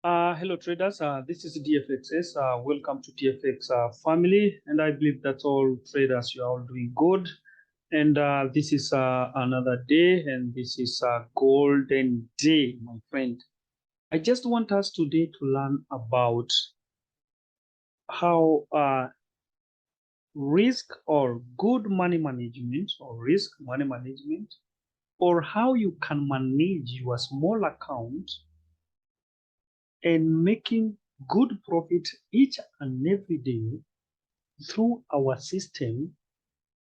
Hello traders, this is DFXS. Welcome to TFX family, and I believe that all traders, you are all doing good. And this is another day, and this is a golden day, my friend. I just want us today to learn about how risk or good money management or risk money management, or how you can manage your small account and making good profit each and every day through our system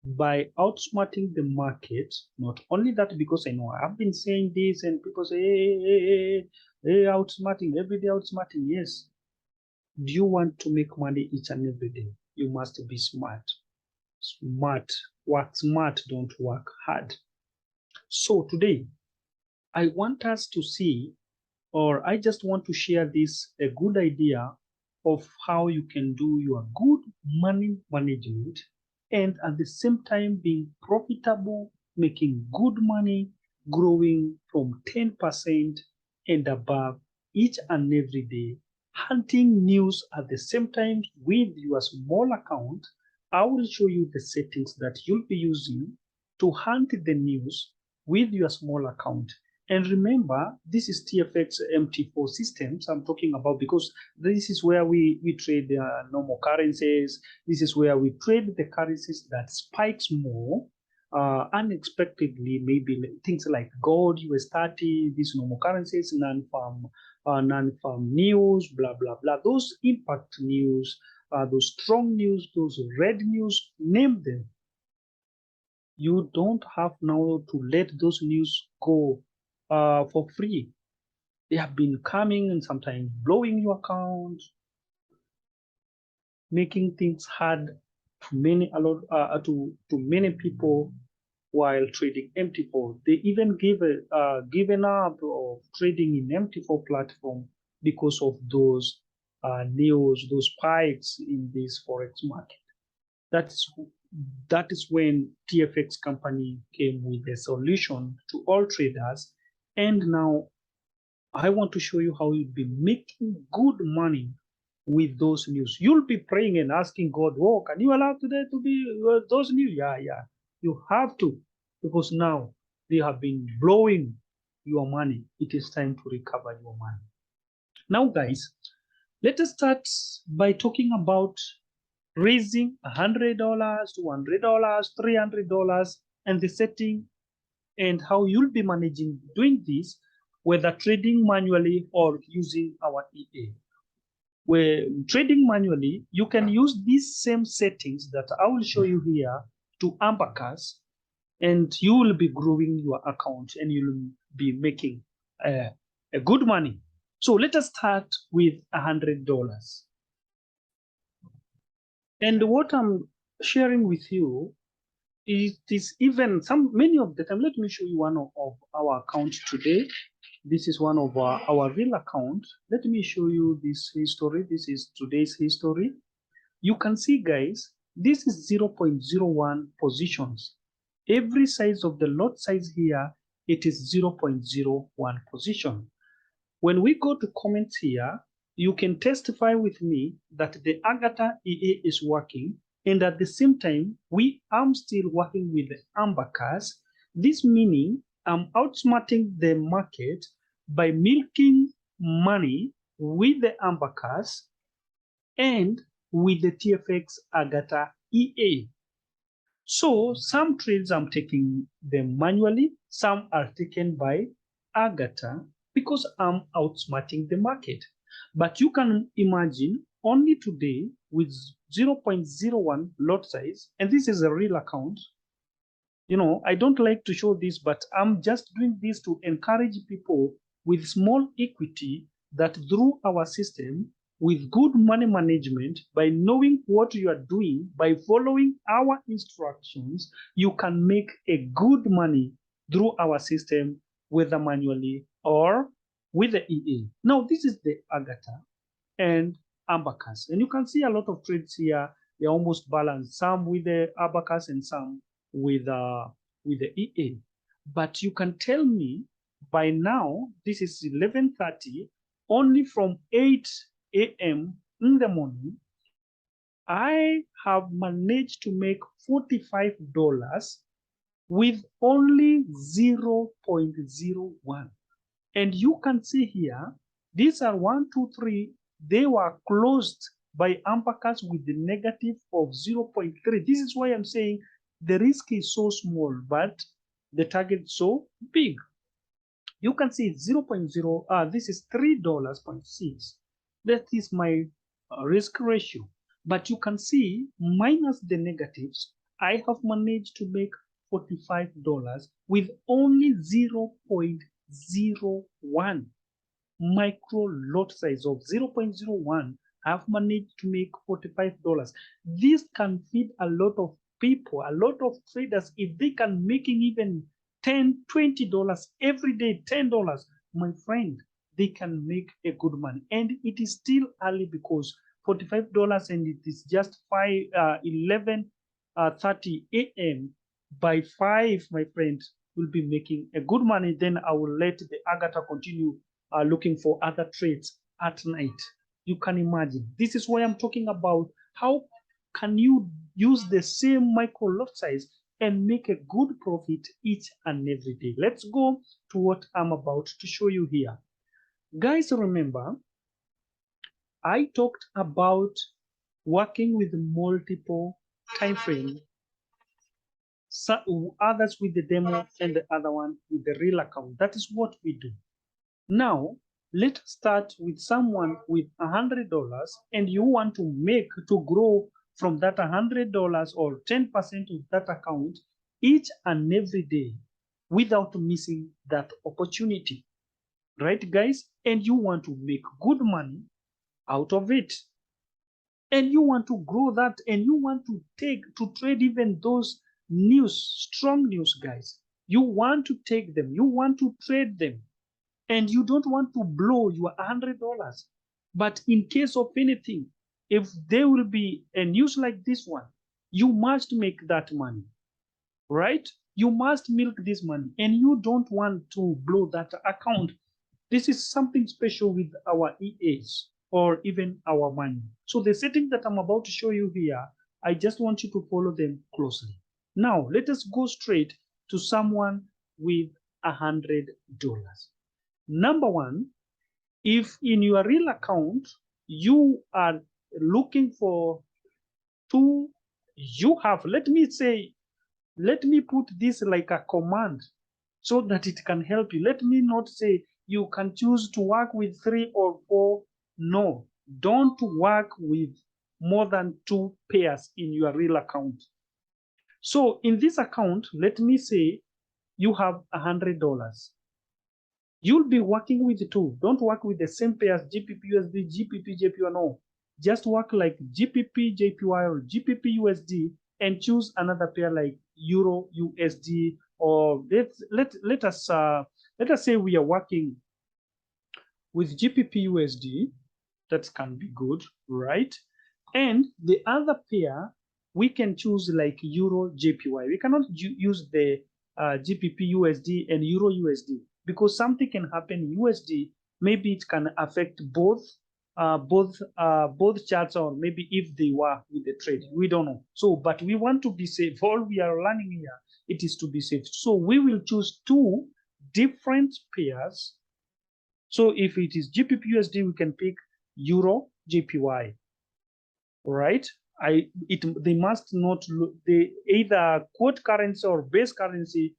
by outsmarting the market. Not only that, because I know I've been saying this and people say, hey, outsmarting, every day outsmarting. Yes. Do you want to make money each and every day? You must be smart. Smart. Work smart, don't work hard. So today, I want us to see, or I just want to share this, a good idea of how you can do your good money management and at the same time being profitable, making good money, growing from 10% and above each and every day, hunting news at the same time with your small account. I will show you the settings that you'll be using to hunt the news with your small account. And remember, this is TFX MT4 systems I'm talking about, because this is where we trade normal currencies. This is where we trade the currencies that spikes more unexpectedly, maybe things like gold, US 30, these normal currencies, non-farm news, blah, blah, blah. Those impact news, those strong news, those red news, name them. You don't have now to let those news go for free. They have been coming and sometimes blowing your account, making things hard to many people while trading MT4. They even given up of trading in MT4 platform because of those news, those spikes in this forex market. That is when TFX company came with a solution to all traders. And now I want to show you how you'll be making good money with those news. You'll be praying and asking God, oh, can you allow today to be those news? Yeah. You have to, because now they have been blowing your money. It is time to recover your money. Now, guys, let us start by talking about raising $100, $200, $300, and the setting and how you'll be managing doing this, whether trading manually or using our EA. Where trading manually, you can use these same settings that I will show you here to MAPCTS, and you will be growing your account and you'll be making a good money. So let us start with $100. And what I'm sharing with you, it is even many of the time. Let me show you one of our accounts today. This is one of our real account. Let me show you this history. This is today's history. You can see, guys, this is 0.01 positions. Every size of the lot size here, it is 0.01 position. When we go to comments here, you can testify with me that the Agatha EA is working, and at the same time, I'm still working with the MAPCTS. This meaning I'm outsmarting the market by milking money with the MAPCTS and with the TFX Agatha EA. So some trades I'm taking them manually, some are taken by Agatha because I'm outsmarting the market. But you can imagine only today with 0.01 lot size, and this is a real account. I don't like to show this, but I'm just doing this to encourage people with small equity that through our system, with good money management, by knowing what you are doing, by following our instructions, you can make a good money through our system, whether manually or with the EA. Now, this is the Agatha and MAPCTS. And you can see a lot of trades here. They're almost balanced, some with the MAPCTS and some with the EA. But you can tell me by now, this is 11:30, only from 8 a.m. in the morning, I have managed to make $45 with only 0.01. And you can see here, these are 1, 2, 3. They were closed by MAPCTS with the negative of 0.3. This is why I'm saying the risk is so small, but the target is so big. You can see 0.0, this is $3.6. That is my risk ratio. But you can see minus the negatives, I have managed to make $45 with only 0.01 micro lot size of 0.01. I've managed to make $45. This can feed a lot of people, a lot of traders. If they can making even $10, $20 every day, $10, my friend, they can make a good money. And it is still early because $45 and it is just 11:30 a.m. By 5, my friend, will be making a good money. Then I will let the Agatha continue looking for other trades at night. You can imagine. This is why I'm talking about how can you use the same micro lot size and make a good profit each and every day. Let's go to what I'm about to show you here. Guys, remember, I talked about working with multiple time frames, others with the demo and the other one with the real account. That is what we do. Now, let's start with someone with $100 and you want to grow from that $100 or 10% of that account each and every day without missing that opportunity, right, guys? And you want to make good money out of it. And you want to grow that, and you want to trade even those strong news, guys. You want to take them, you want to trade them, and you don't want to blow your $100. But in case of anything, if there will be a news like this one, you must make that money, right? You must milk this money, and you don't want to blow that account. This is something special with our EAs or even our money. So the setting that I'm about to show you here, I just want you to follow them closely. Now, let us go straight to someone with $100. Number one, if in your real account, you are looking for let me put this like a command so that it can help you. Let me not say you can choose to work with 3 or 4. No, don't work with more than 2 pairs in your real account. So in this account, let me say you have $100. You'll be working with 2. Don't work with the same pairs, GPP USD, GPP JPY. No, just work like GPP JPY or GPP USD and choose another pair like Euro USD, or let us say we are working with GPP USD. That can be good, right? And the other pair we can choose like Euro JPY. We cannot use the GPP USD and Euro USD because something can happen in USD. Maybe it can affect both charts, or maybe if they were with the trade, we don't know. So, but we want to be safe. All we are learning here, it is to be safe. So we will choose 2 different pairs. So if it is GPP USD, we can pick Euro JPY, right? They must not look, they either quote currency or base currency,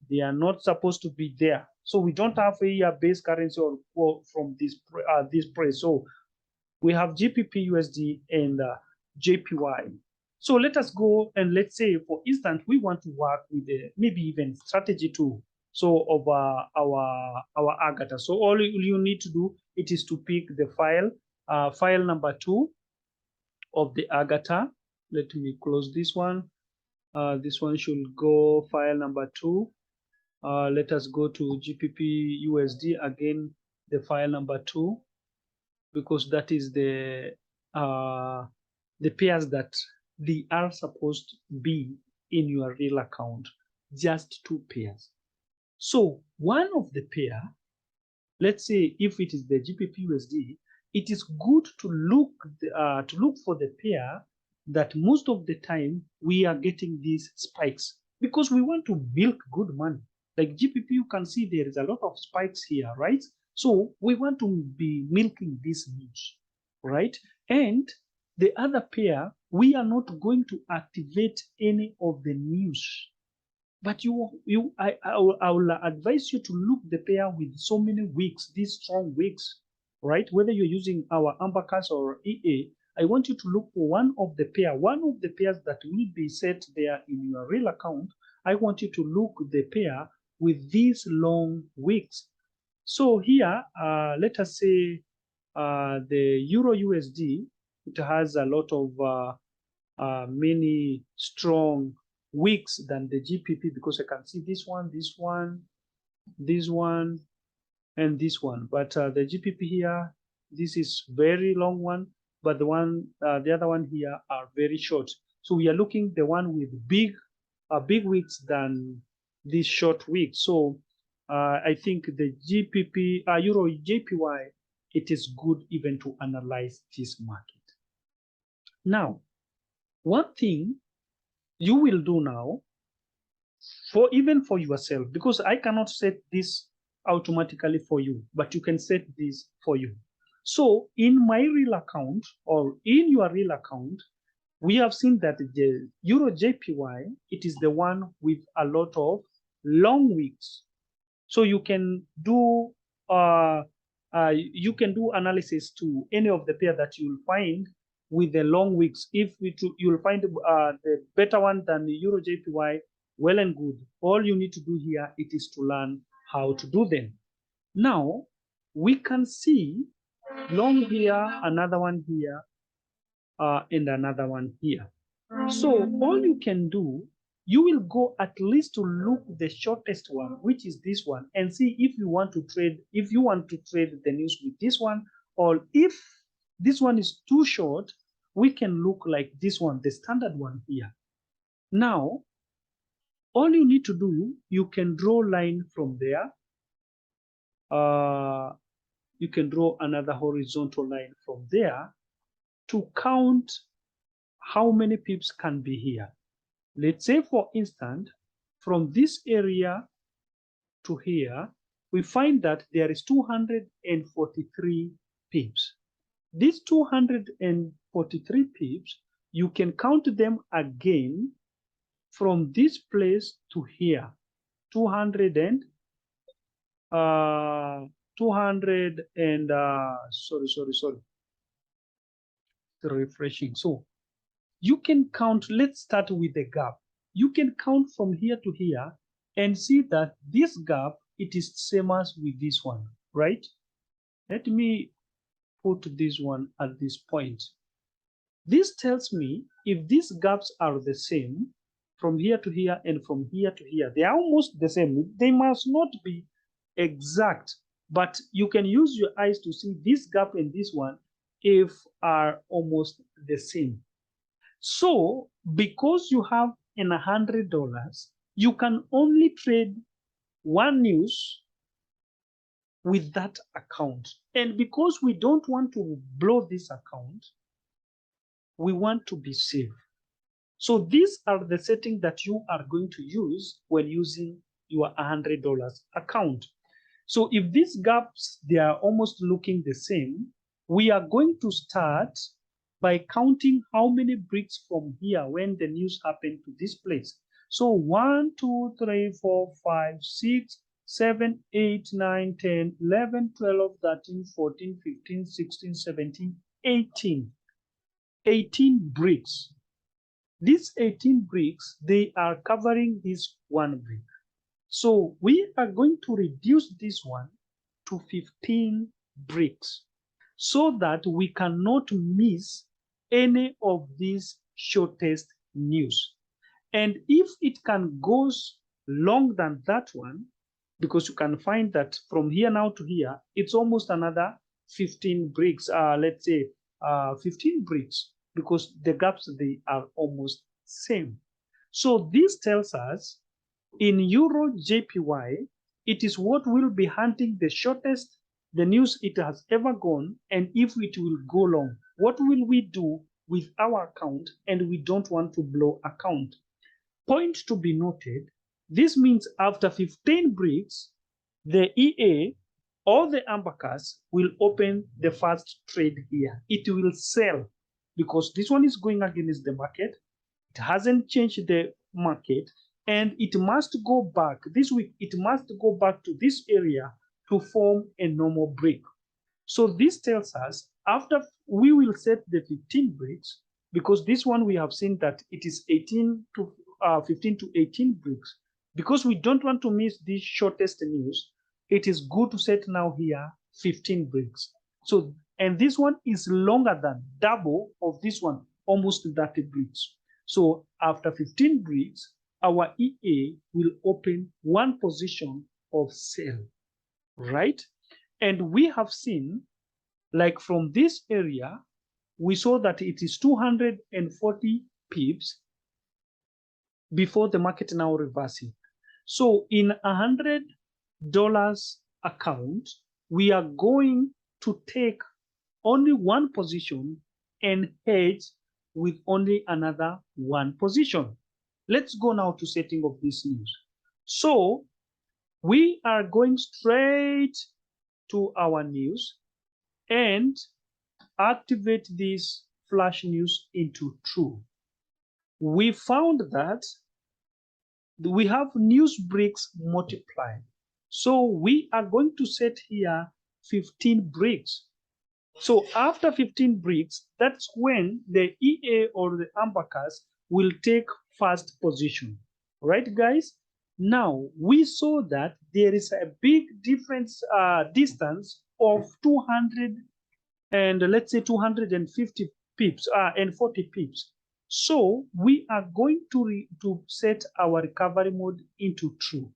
they are not supposed to be there. So we don't have a base currency or quote from this price. So we have GPP USD and JPY. So let us go and let's say, for instance, we want to work with maybe even strategy 2. So of our Agatha. So all you need to do, it is to pick the file number 2 of the Agatha. Let me close this one. This one should go file number 2. Let us go to GPP USD again, the file number 2, because that is the pairs that they are supposed to be in your real account. Just 2 pairs. So one of the pair, let's say if it is the GBP USD, it is good to look for the pair that most of the time we are getting these spikes, because we want to milk good money. Like GBP, you can see there is a lot of spikes here, right? So we want to be milking this news, right? And the other pair, we are not going to activate any of the news. But I will advise you to look the pair with so many wicks, these strong wicks, right? Whether you're using our MAPCTS or EA, I want you to look for one of the pairs that will be set there in your real account. I want you to look the pair with these long wicks. So here, let us say the Euro USD, it has a lot of many strong wicks than the GBP, because I can see this one, and this one. But the GBP here, this is very long one, but the other one here are very short. So we are looking the one with big wicks than these short wicks. So I think the GBP, Euro JPY, it is good even to analyze this market. Now, one thing you will do now, even for yourself, because I cannot set this automatically for you, but you can set this for you. So in my real account, or in your real account, we have seen that the Euro JPY, it is the one with a lot of long wicks. So you can do analysis to any of the pair that you'll find with the long wicks. If you'll find the better one than the Euro JPY, well and good. All you need to do here, it is to learn how to do them. Now, we can see long here, another one here, and another one here. So all you can do, you will go at least to look the shortest one, which is this one, and see if you want to trade the news with this one, or if this one is too short, we can look like this one, the standard one here. Now, all you need to do, you can draw line from there. You can draw another horizontal line from there to count how many pips can be here. Let's say, for instance, from this area to here, we find that there is 243 pips. These 243 pips, you can count them again from this place to here. 200 and sorry, refreshing. So you can count, let's start with the gap. You can count from here to here and see that this gap, it is same as with this one, right? Let me put this one at this point. This tells me if these gaps are the same from here to here and from here to here, they are almost the same. They must not be exact, but you can use your eyes to see this gap and this one if are almost the same. So because you have $100, you can only trade one news with that account. And because we don't want to blow this account, we want to be safe. So these are the settings that you are going to use when using your $100 account. So if these gaps, they are almost looking the same, we are going to start by counting how many bricks from here when the news happened to this place. So 1, 2, 3, 4, 5, 6, 7, 8, 9, 10, 11, 12, 13, 14, 15, 16, 17, 18. 18 bricks. These 18 bricks, they are covering this one brick. So we are going to reduce this one to 15 bricks so that we cannot miss any of these shortest news. And if it can go long than that one, because you can find that from here now to here, it's almost another 15 bricks, let's say 15 bricks, because the gaps, they are almost same. So this tells us in Euro JPY, it is what will be hunting the shortest the news it has ever gone, and if it will go long. What will we do with our account? And we don't want to blow account. Point to be noted, this means after 15 bricks, the EA or the MAPCTS will open the first trade here. It will sell because this one is going against the market. It hasn't changed the market, and it must go back this week. It must go back to this area to form a normal break. So this tells us after we will set the 15 bricks, because this one we have seen that it is 15 to 18 bricks. Because we don't want to miss this shortest news, it is good to set now here 15 bricks. So, and this one is longer than double of this one, almost 30 bricks. So after 15 bricks, our EA will open one position of sell, right? And we have seen, like from this area, we saw that it is 240 pips before the market now reversing. So in $100 account, we are going to take only one position and hedge with only another one position. Let's go now to setting of this news. So we are going straight to our news and activate this flash news into true. We found that we have news bricks multiplied. So we are going to set here 15 bricks. So after 15 bricks, that's when the EA or the MAPCTS will take first position. Right, guys? Now, we saw that there is a big difference distance of 200 and let's say 250 pips and 40 pips. So we are going to set our recovery mode into true.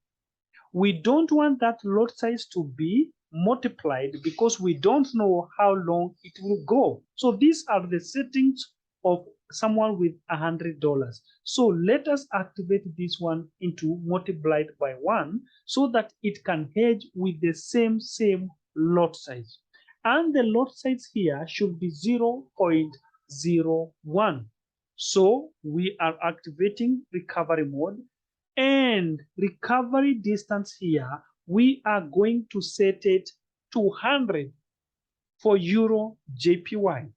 We don't want that lot size to be multiplied because we don't know how long it will go. So these are the settings of someone with $100. So let us activate this one into multiplied by 1 so that it can hedge with the same lot size. And the lot size here should be 0.01. So we are activating recovery mode, and recovery distance here, we are going to set it to 100 for Euro JPY.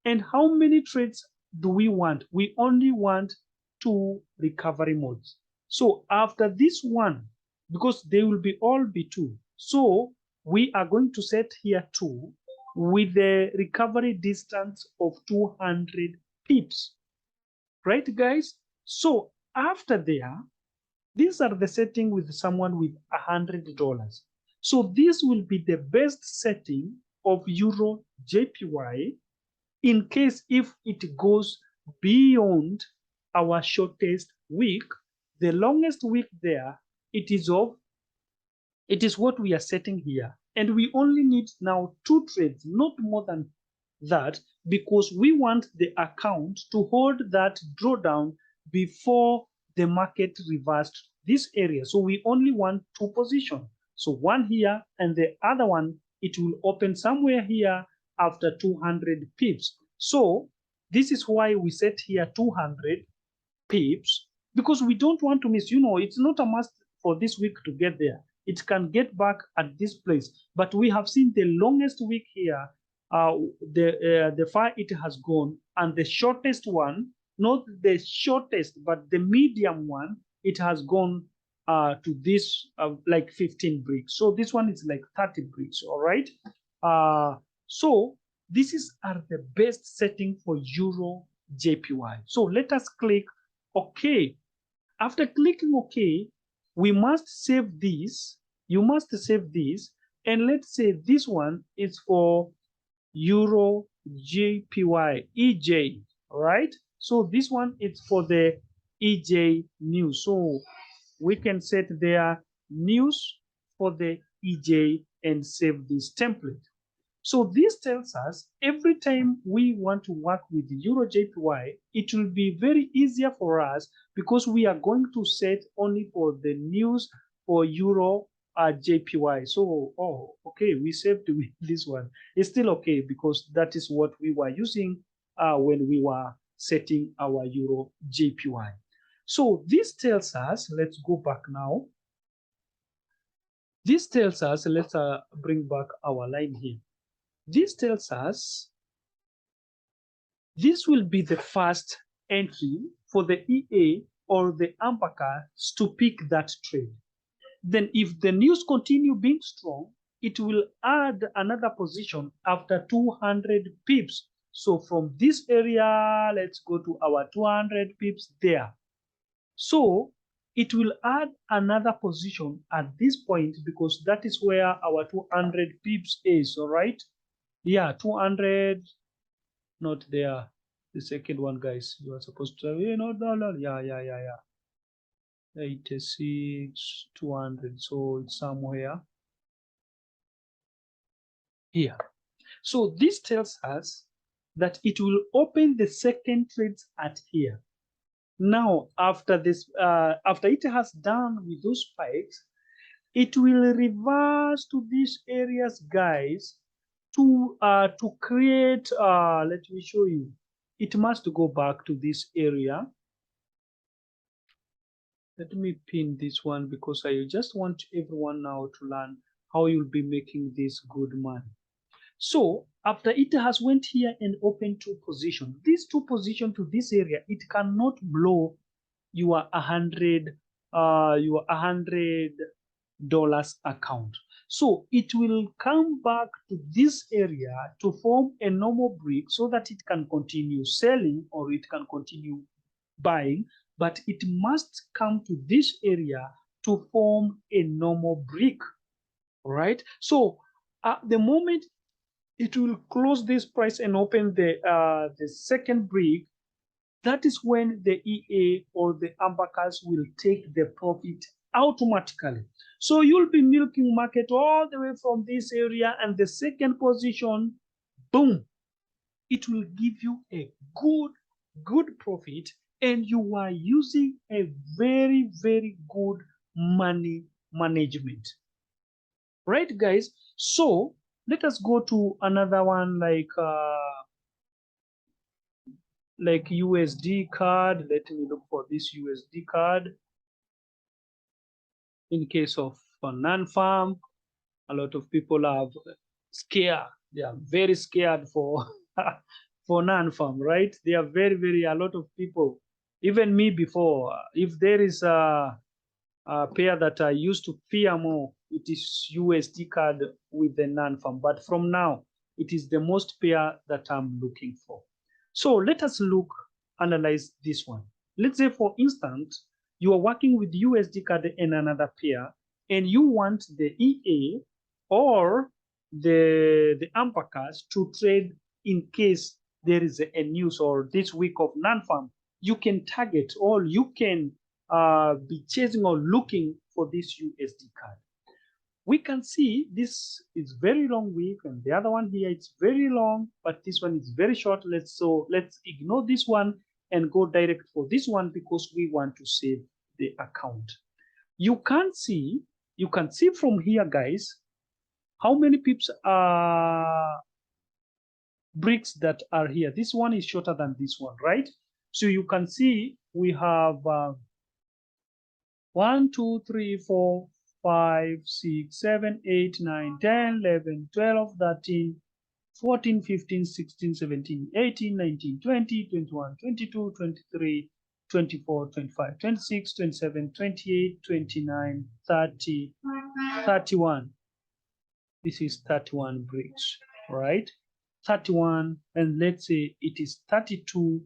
And how many trades do we want? We only want 2 recovery modes. So after this one, because they will all be 2, so we are going to set here 2 with the recovery distance of 200 pips. Right, guys? So after there, these are the setting with someone with $100. So this will be the best setting of Euro JPY in case if it goes beyond our shortest week. The longest week there, it is what we are setting here. And we only need now 2 trades, not more than that, because we want the account to hold that drawdown before the market reversed this area. So we only want 2 positions. So one here and the other one, it will open somewhere here after 200 pips. So this is why we set here 200 pips, because we don't want to miss. It's not a must for this week to get there. It can get back at this place. But we have seen the longest week here, the far it has gone, and the shortest one, not the shortest, but the medium one, it has gone to this like 15 bricks. So this one is like 30 bricks, all right? So this are the best setting for Euro JPY. So let us click OK. After clicking OK, we must save this. You must save this. And let's say this one is for Euro JPY, EJ, right? So this one is for the EJ news. So we can set their news for the EJ and save this template. So this tells us every time we want to work with Euro JPY, it will be very easier for us because we are going to set only for the news for Euro JPY. So, oh, okay, we saved with this one. It's still okay because that is what we were using when we were setting our Euro JPY. So this tells us, let's go back now. This tells us, let's bring back our line here. This tells us this will be the first entry for the EA or the MAPCTS to pick that trade. Then if the news continue being strong, it will add another position after 200 pips. So from this area, let's go to our 200 pips there. So it will add another position at this point because that is where our 200 pips is, all right? Yeah, 200, not there. The second one, guys, you are supposed to, yeah. 86, 200, so it's somewhere here. So this tells us that it will open the second trades at here. Now, after this, after it has done with those spikes, it will reverse to these areas, guys, to create. Let me show you. It must go back to this area. Let me pin this one because I just want everyone now to learn how you'll be making this good money. So after it has went here and opened two positions, these two positions to this area, it cannot blow your $100 account. So it will come back to this area to form a normal brick so that it can continue selling or it can continue buying, but it must come to this area to form a normal brick, right? So at the moment it will close this price and open the second brick, that is when the EA or the MAPCTS will take the profit automatically. So you'll be milking market all the way from this area, and the second position, boom, it will give you a good profit, and you are using a very good money management, right, guys? So let us go to another one like USD card. Let me look for this USD card. In case of non-farm, a lot of people are scared. They are very scared for for non-farm, right? They are very a lot of people, even me before. If there is a pair that I used to fear more, it is USD card with the non-farm. But from now, it is the most pair that I'm looking for. So let us analyze this one. Let's say, for instance, you are working with USD card and another pair, and you want the EA or the MAPCTS to trade in case there is a news or this week of non-farm. You can target, or you can be chasing or looking for this USD card. We can see this is very long week, and the other one here it's very long, but this one is very short. Let's ignore this one and go direct for this one because we want to save the account. You can see from here, guys, how many pips are bricks that are here. This one is shorter than this one, right? So you can see we have 1, 2, 3, 4, 5, 6, 7, 8, 9, 10, 11, 12, 13, 14, 15, 16, 17, 18, 19, 20, 21, 22, 23, 24, 25, 26, 27, 28, 29, 30, 31. This is 31 bricks, right? 31, and let's say it is 32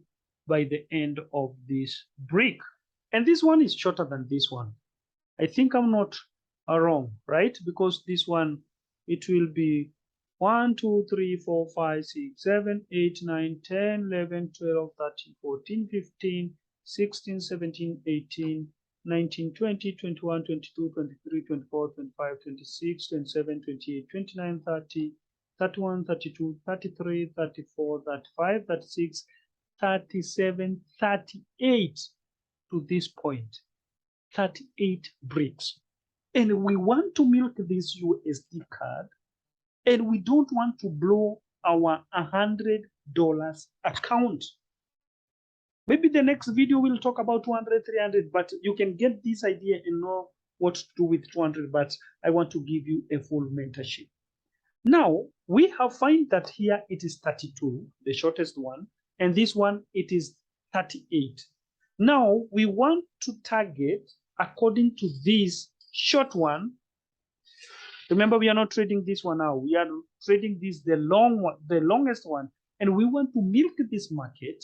by the end of this brick. And this one is shorter than this one. I think I'm not wrong, right? Because this one, it will be 1, 2, 3, 4, 5, 6, 7, 8, 9, 10, 11, 12, 13, 14, 15, 16, 17, 18, 19, 20, 21, 22, 23, 24, 25, 26, 27, 28, 29, 30, 31, 32, 33, 34, 35, 36, 37, 38 to this point. 38 bricks. and we want to milk this USD card, and we don't want to blow our $100 account. Maybe the next video will talk about 200, 300, but you can get this idea and know what to do with 200, but I want to give you a full mentorship. Now, we have found that here it is 32, the shortest one, and this one, it is 38. Now, we want to target according to this short one. Remember, we are not trading this one now. We are trading this, the long one, the longest one, and we want to milk this market,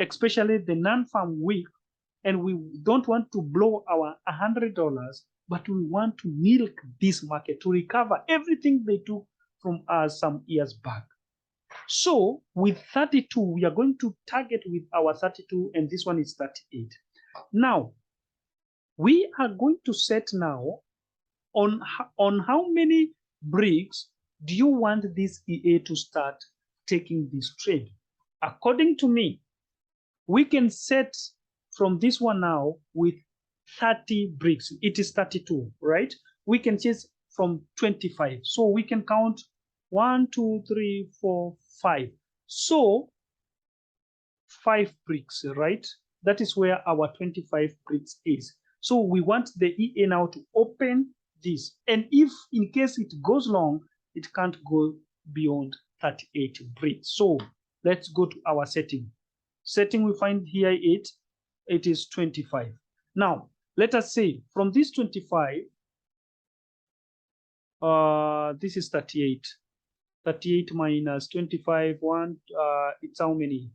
especially the non-farm week, and we don't want to blow our $100, but we want to milk this market to recover everything they took from us some years back. So with 32, we are going to target with our 32, and this one is 38. Now, we are going to set now on how many bricks do you want this EA to start taking this trade. According to me, we can set from this one now with 30 bricks. It is 32, right? We can change from 25. So we can count 1, 2, 3, 4, 5. So 5 bricks, right? That is where our 25 bricks is. So we want the EA now to open this. And if in case it goes long, it can't go beyond 38 bricks. So let's go to our setting. Setting we find here it is 25. Now, let us say from this 25, this is 38. 38 minus 25, it's how many?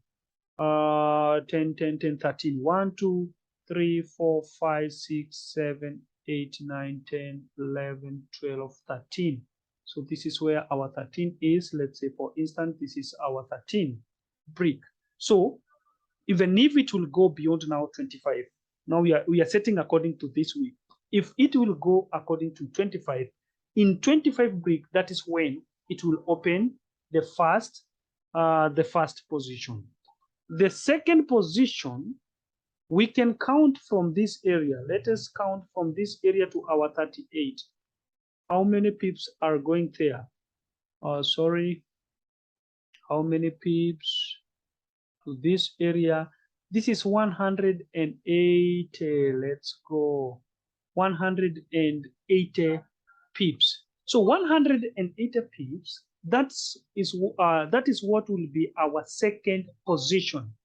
10, 10, 10, 13. 1, 2, 3, 4, 5, 6, 7, 8, 9, 10, 11, 12, 13. So this is where our 13 is. Let's say, for instance, this is our 13 brick. So even if it will go beyond now 25, now we are setting according to this week. If it will go according to 25, in 25 brick, that is when it will open the first position. The second position, we can count from this area. Let us count from this area to our 38. How many pips are going there? Sorry. How many pips to this area? This is 180. Let's go. 180 pips. So 180 pips, that is what will be our second position.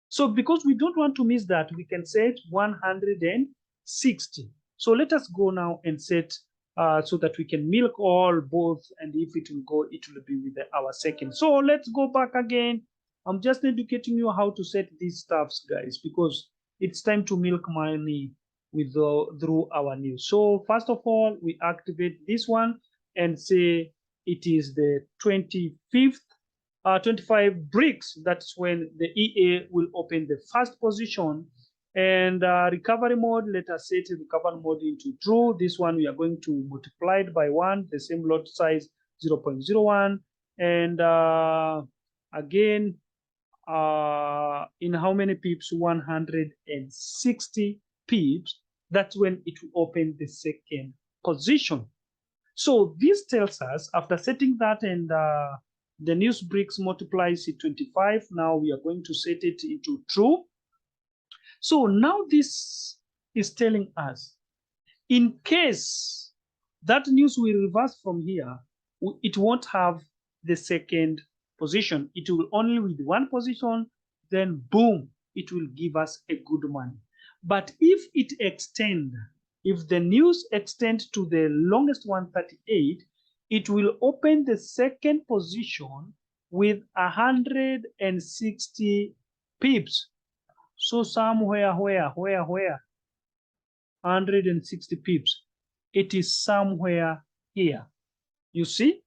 So because we don't want to miss that, we can set 160. So let us go now and set so that we can milk all both, and if it will go, it will be with our second. So let's go back again. I'm just educating you how to set these stuffs, guys, because it's time to milk money with through our news. So first of all, we activate this one and say it is the 25 bricks. That's when the EA will open the first position. And recovery mode, let us set recovery mode into true. This one we are going to multiply it by 1, the same lot size 0.01. And again, in how many pips? 160 pips. That's when it will open the second position. So this tells us, after setting that and the news bricks multiplies it 25, now we are going to set it into true. So now this is telling us, in case that news will reverse from here, it won't have the second position. It will only with one position, then boom, it will give us a good money. But if it extend, if the news extend to the longest one, 38, it will open the second position with 160 pips. So somewhere, where? 160 pips. It is somewhere here. You see?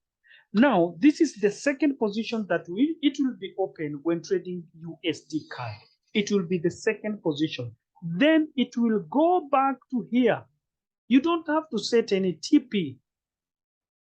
Now, this is the second position that it will be open when trading USD card. It will be the second position. Then it will go back to here. You don't have to set any TP.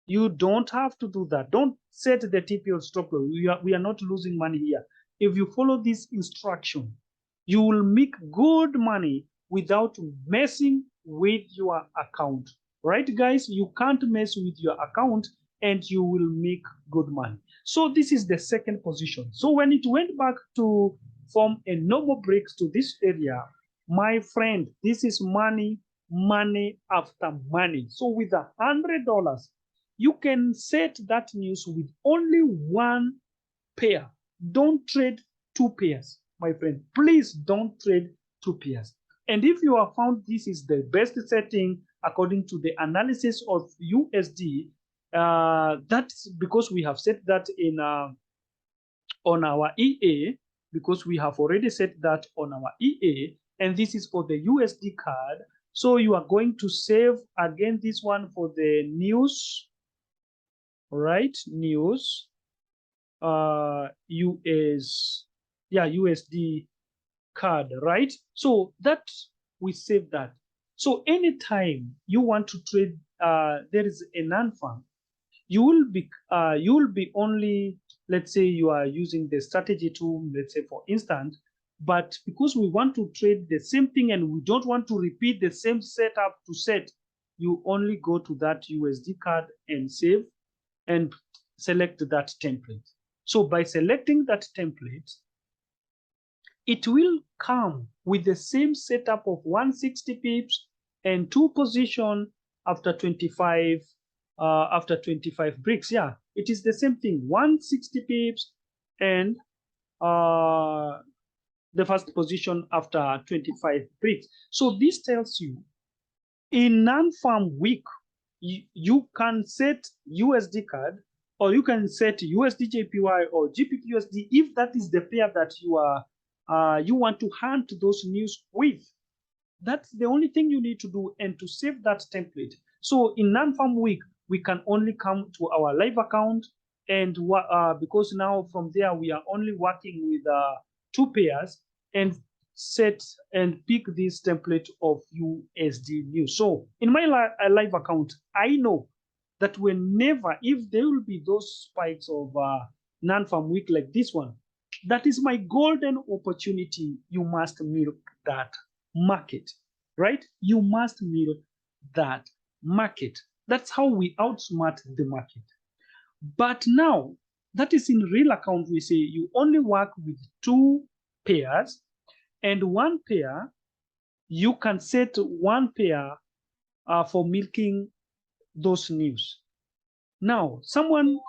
You don't have to do that. Don't set the TP or stop loss. We are not losing money here. If you follow this instruction, you will make good money without messing with your account. right, guys? You can't mess with your account and you will make good money. So this is the second position. So when it went back to form a normal breaks to this area, my friend, this is money, money after money. So with $100, you can set that news with only one pair. Don't trade two pairs, my friend. Please don't trade two pairs. And if you have found this is the best setting according to the analysis of USD, that's because we have set that in on our EA, because we have already set that on our EA, and this is for the USD card. So you are going to save again this one for the news, right? News, USD card, right? So that we save that. So anytime you want to trade, there is a non-farm, you will be only, let's say you are using the strategy tool, let's say for instance, but because we want to trade the same thing and we don't want to repeat the same setup to set, you only go to that USD card and save and select that template. So by selecting that template, it will come with the same setup of 160 pips and two position after 25 bricks. Yeah, it is the same thing, 160 pips and the first position after 25 bricks. So this tells you in non-farm week, you can set USD card, or you can set USD JPY or GBP USD if that is the pair that you want to hunt those news with. That's the only thing you need to do, and to save that template. So in non-farm week, we can only come to our live account, and because now from there we are only working with two pairs, and set and pick this template of USD news. So in my live account, I know that whenever, if there will be those spikes of non-farm week like this one, that is my golden opportunity. You must milk that market, right? You must milk that market. That's how we outsmart the market. But now, that is in real account, we say you only work with two pairs, and one pair, you can set one pair for milking those news. Now, someone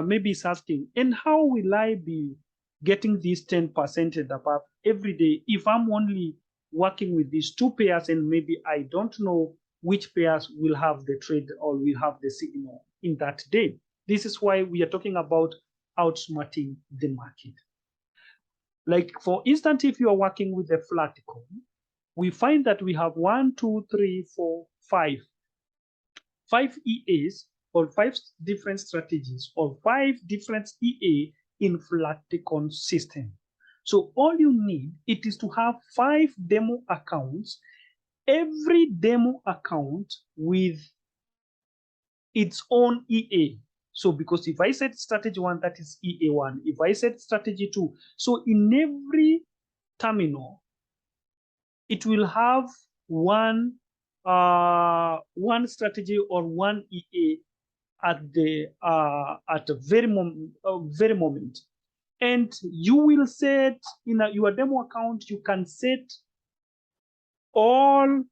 maybe is asking, and how will I be getting this 10% and above every day if I'm only working with these two pairs and maybe I don't know which pairs will have the trade or will have the signal in that day? This is why we are talking about outsmarting the market. Like for instance, if you are working with a flat coin, we find that we have 1, 2, 3, 4, 5 EAs, or 5 different strategies, or 5 different EA in Flaticon system. So all you need, it is to have 5 demo accounts, every demo account with its own EA. So because if I set strategy 1, that is EA1. If I set strategy 2, so in every terminal, it will have one strategy or one EA at the very moment. And you will set in your demo account, you can set all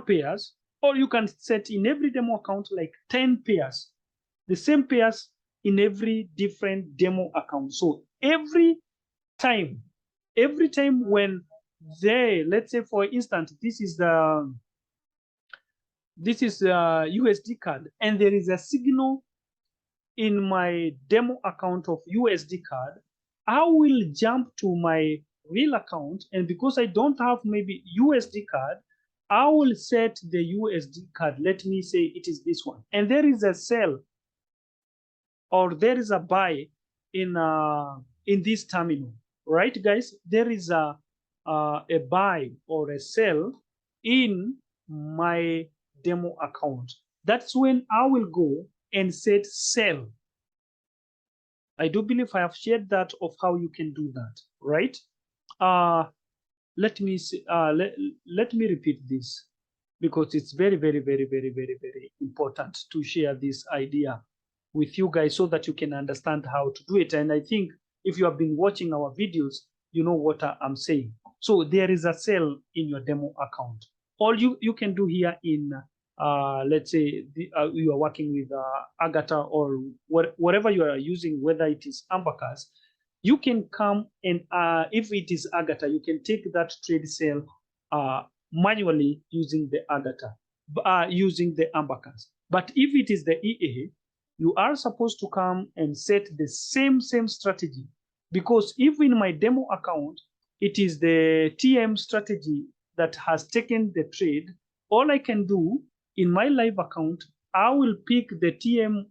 pairs, or you can set in every demo account like 10 pairs, the same pairs in every different demo account. So every time when they, let's say for instance, this is the USD card, and there is a signal in my demo account of USD card, I will jump to my real account, and because I don't have maybe USD card, I will set the USD card. Let me say it is this one, and there is a sell or there is a buy in this terminal, right, guys? There is a buy or a sell in my demo account. That's when I will go and set sell. I do believe I have shared that of how you can do that, right? let me see, let me repeat this, because it's very, very, very, very, very, very important to share this idea with you guys so that you can understand how to do it. And I think if you have been watching our videos, you know what I'm saying. So there is a sale in your demo account. All you can do here in, let's say you are working with Agatha or whatever you are using, whether it is Ambacas, you can come and if it is Agatha, you can take that trade sale manually using the Agatha, using the Ambacas. But if it is the EA, you are supposed to come and set the same strategy, because if in my demo account it is the TM strategy that has taken the trade, all I can do in my live account, I will pick the TM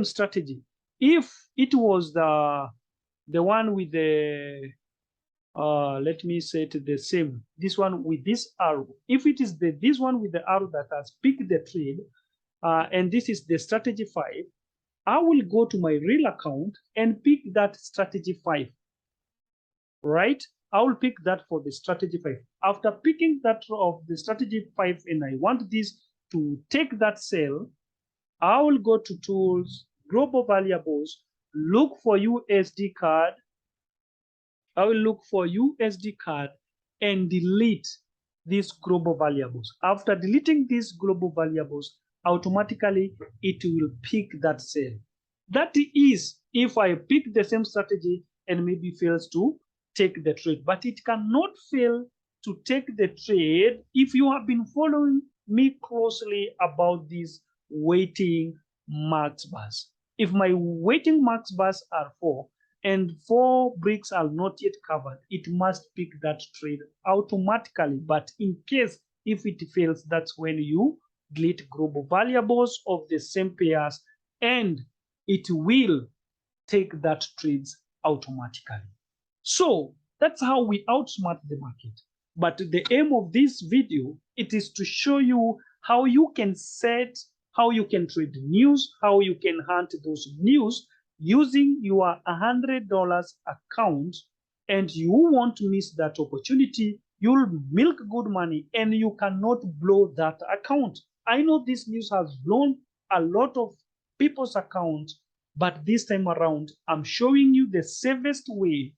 strategy. If it was the one with the let me say it the same, this one with this arrow, if it is this one with the arrow that has picked the trade, and this is the strategy 5, I will go to my real account and pick that strategy 5, right? I will pick that for the strategy 5. After picking that of the strategy 5, and I want this to take that sale, I will go to tools, global variables, look for USD card. I will look for USD card and delete these global variables. After deleting these global variables, automatically it will pick that sale. That is if I pick the same strategy and maybe fails to take the trade, but it cannot fail to take the trade if you have been following me closely about these waiting max bars. If my waiting max bars are 4 and 4 bricks are not yet covered, it must pick that trade automatically. But in case if it fails, that's when you delete global variables of the same pairs and it will take that trades automatically. So that's how we outsmart the market. But the aim of this video, it is to show you how you can set, how you can trade news, how you can hunt those news using your $100 account, and you won't miss that opportunity. You'll milk good money and you cannot blow that account. I know this news has blown a lot of people's accounts, but this time around, I'm showing you the safest way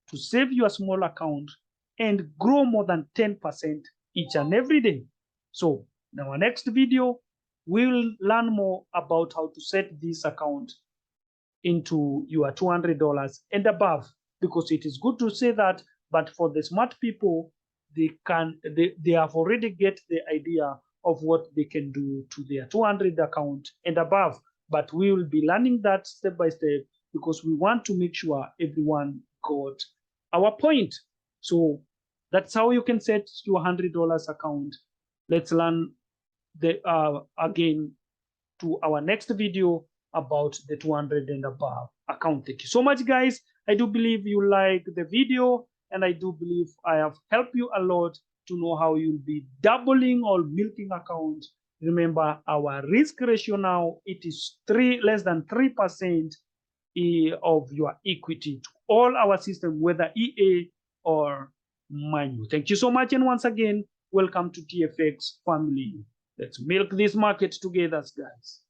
to save your small account and grow more than 10% each and every day. So in our next video, we'll learn more about how to set this account into your $200 and above, because it is good to say that, but for the smart people, they have already get the idea of what they can do to their 200 account and above. But we will be learning that step by step, because we want to make sure everyone got our point. So that's how you can set your $100 account. Let's learn the again to our next video about the 200 and above account. Thank you so much, guys. I do believe you like the video, and I do believe I have helped you a lot to know how you'll be doubling or milking accounts. Remember, our risk ratio now, it is less than 3% of your equity to all our system, whether EA or manual. Thank you so much, and once again, welcome to TFX family. Let's milk this market together, guys.